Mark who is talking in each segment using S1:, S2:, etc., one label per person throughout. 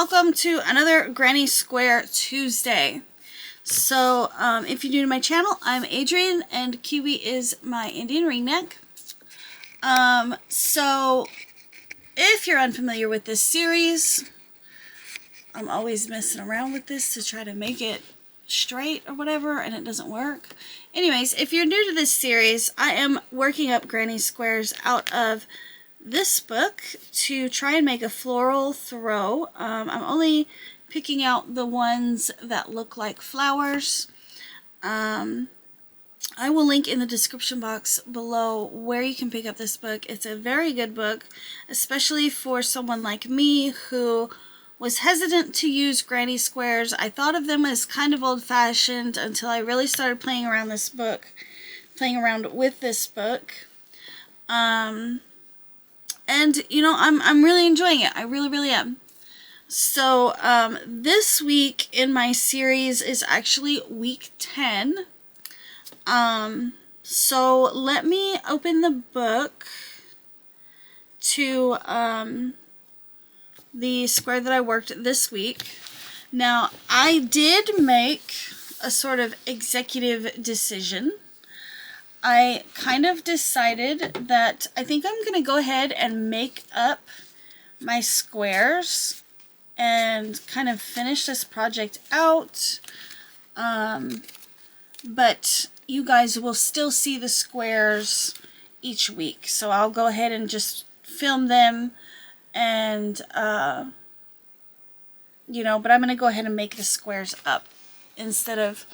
S1: welcome to another Granny Square Tuesday. So, if you're new to my channel, I'm Adrian, and Kiwi is my Indian ring neck. So, if you're unfamiliar with this series, I'm always messing around with this to try to make it straight or whatever, and it doesn't work. Anyways, if you're new to this series, I am working up granny squares out of this book to try and make a floral throw. I'm only picking out the ones that look like flowers. I will link in the description box below where you can pick up this book. It's a very good book, especially for someone like me who was hesitant to use granny squares. I thought of them as kind of old-fashioned until I really started playing around with this book. And you know, I'm really enjoying it. I really am. So this week in my series is actually week 10. So let me open the book to the square that I worked this week. Now, I did make a sort of executive decision. I kind of decided that I think I'm going to go ahead and make up my squares and kind of finish this project out. But you guys will still see the squares each week. So I'll go ahead and just film them and, you know, but I'm going to go ahead and make the squares up instead of,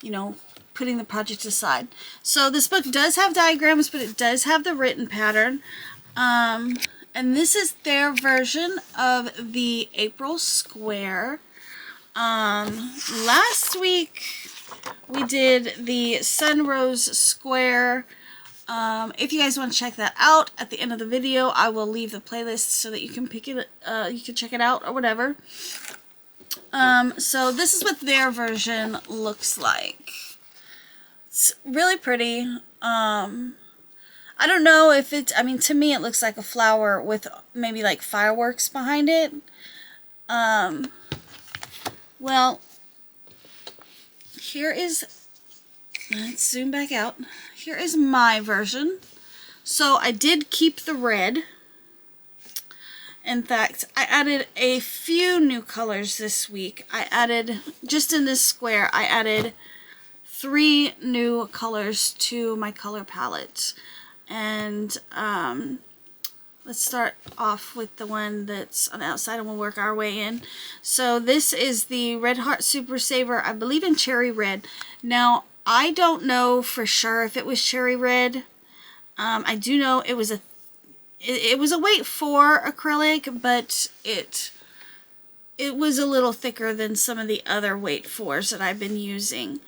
S1: you know, putting the project aside. So this book does have diagrams, but it does have the written pattern. And this is their version of the April square. Last week we did the Sunrose square. If you guys want to check that out at the end of the video, I will leave the playlist so that you can pick it, you can check it out or whatever. So this is what their version looks like. It's really pretty. I don't know if it's, I mean, to me it looks like a flower with maybe like fireworks behind it. Well, here is, let's zoom back out. Here is my version. So I did keep the red. In fact, I added a few new colors this week. I added, just in this square, I added 3 new colors to my color palette. And let's start off with the one that's on the outside and we'll work our way in. So this is the Red Heart Super Saver, I believe in cherry red. Now, I don't know for sure if it was cherry red. I do know it was a weight 4 acrylic, but it was a little thicker than some of the other weight 4s that I've been using.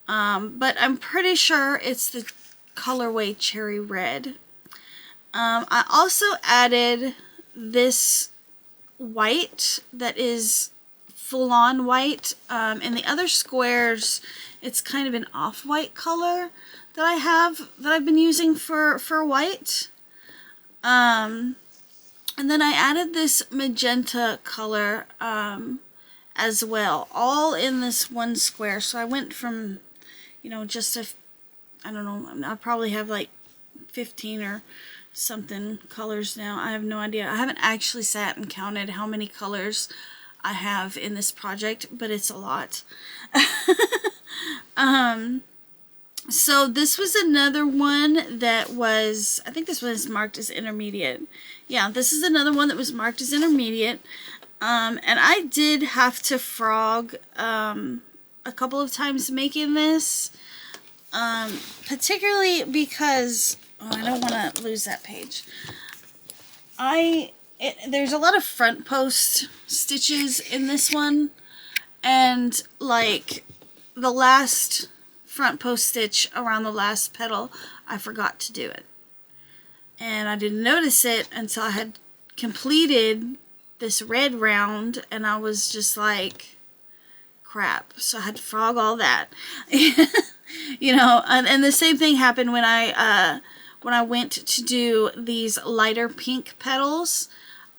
S1: But I'm pretty sure it's the colorway cherry red. I also added this white that is full-on white. In the other squares, it's kind of an off-white color that I've been using for white. And then I added this magenta color as well, all in this one square. So I went from, you know, just I don't know, I probably have like 15 or something colors now. I have no idea. I haven't actually sat and counted how many colors I have in this project, but it's a lot. So this was another one that was, I think this one is marked as intermediate. Yeah, this is another one that was marked as intermediate. And I did have to frog a couple of times making this. Particularly because, oh, I don't want to lose that page. There's a lot of front post stitches in this one. And like the last front post stitch around the last petal, I forgot to do it. And I didn't notice it until I had completed this red round, and I was just like, crap. So I had to frog all that. You know, and the same thing happened when I went to do these lighter pink petals.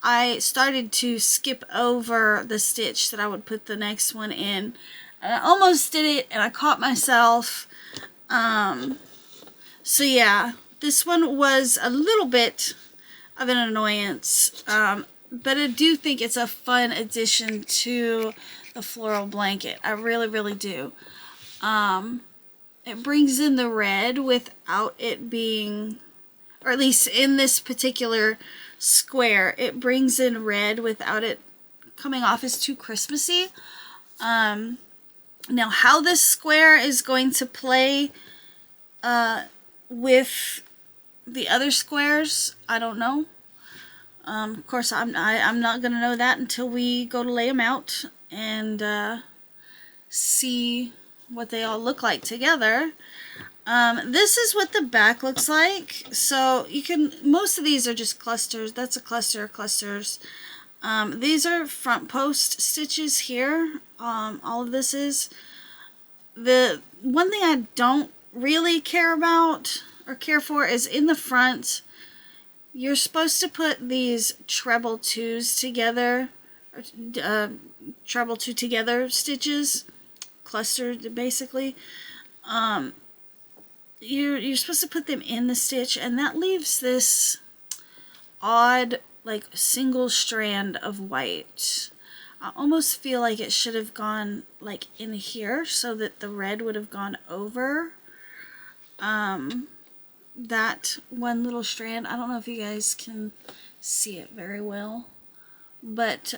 S1: I started to skip over the stitch that I would put the next one in. And I almost did it, and I caught myself. So yeah, this one was a little bit of an annoyance, but I do think it's a fun addition to the floral blanket. I really, really do. It brings in the red without it being, or at least in this particular square, it brings in red without it coming off as too Christmassy. Now, how this square is going to play with the other squares, I don't know. Of course, I'm not going to know that until we go to lay them out and see what they all look like together. This is what the back looks like. So you can, most of these are just clusters. That's a cluster of clusters. These are front post stitches here. All of this is. The one thing I don't really care about or care for is in the front, you're supposed to put these treble twos together, or treble two together stitches, clustered basically. You're supposed to put them in the stitch, and that leaves this odd, like, single strand of white. I almost feel like it should have gone, like, in here so that the red would have gone over that one little strand. I don't know if you guys can see it very well, but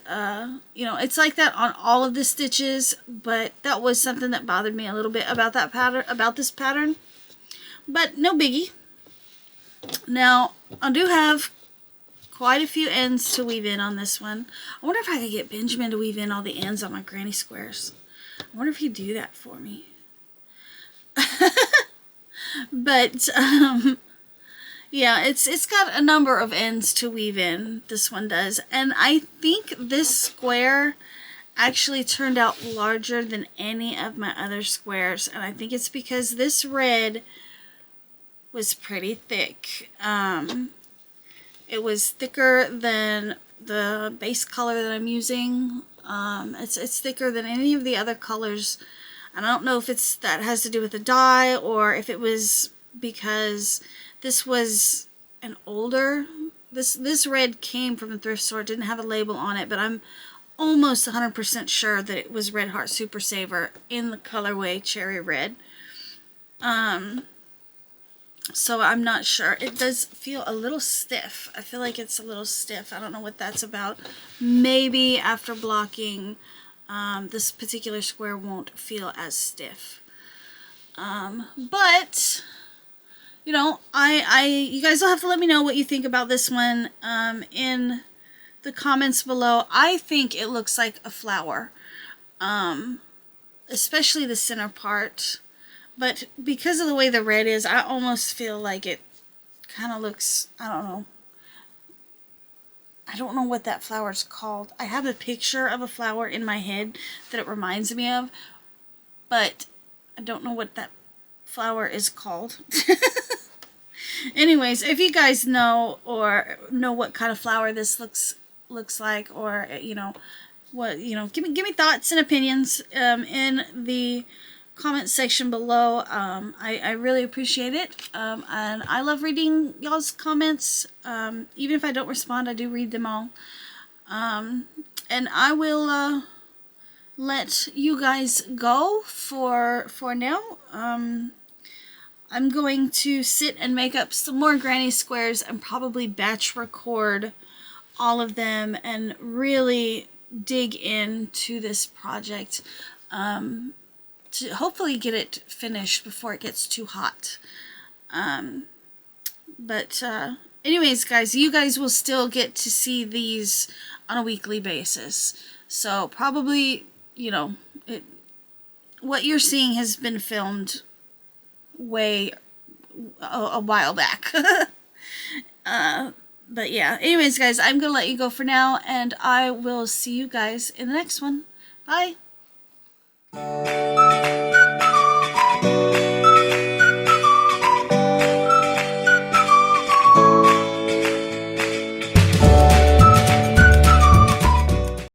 S1: you know, it's like that on all of the stitches, but that was something that bothered me a little bit about that pattern, about this pattern. But no biggie. Now, I do have quite a few ends to weave in on this one. I wonder if I could get Benjamin to weave in all the ends on my granny squares. I wonder if he'd do that for me. But, yeah, it's got a number of ends to weave in. This one does. And I think this square actually turned out larger than any of my other squares. And I think it's because this red was pretty thick. It was thicker than the base color that I'm using. It's thicker than any of the other colors. And I don't know if that has to do with the dye, or if it was because this was an older, this red came from a thrift store. It didn't have a label on it, but I'm almost 100% sure that it was Red Heart Super Saver in the colorway Cherry Red. So I'm not sure. It does feel a little stiff. I feel like it's a little stiff. I don't know what that's about. Maybe after blocking, this particular square won't feel as stiff. But, you know, you guys will have to let me know what you think about this one in the comments below. I think it looks like a flower, especially the center part. But because of the way the red is, I almost feel like it kind of looks, I don't know. I don't know what that flower is called. I have a picture of a flower in my head that it reminds me of, but I don't know what that flower is called. Anyways, if you guys know or know what kind of flower this looks like, or you know what, you know, give me thoughts and opinions in the comment section below. I really appreciate it, and I love reading y'all's comments. Even if I don't respond, I do read them all. And I will let you guys go for now. I'm going to sit and make up some more granny squares and probably batch record all of them and really dig into this project. To hopefully get it finished before it gets too hot. But anyways, guys, you guys will still get to see these on a weekly basis. So probably, you know, what you're seeing has been filmed way a while back. But yeah, anyways, guys, I'm going to let you go for now, and I will see you guys in the next one. Bye!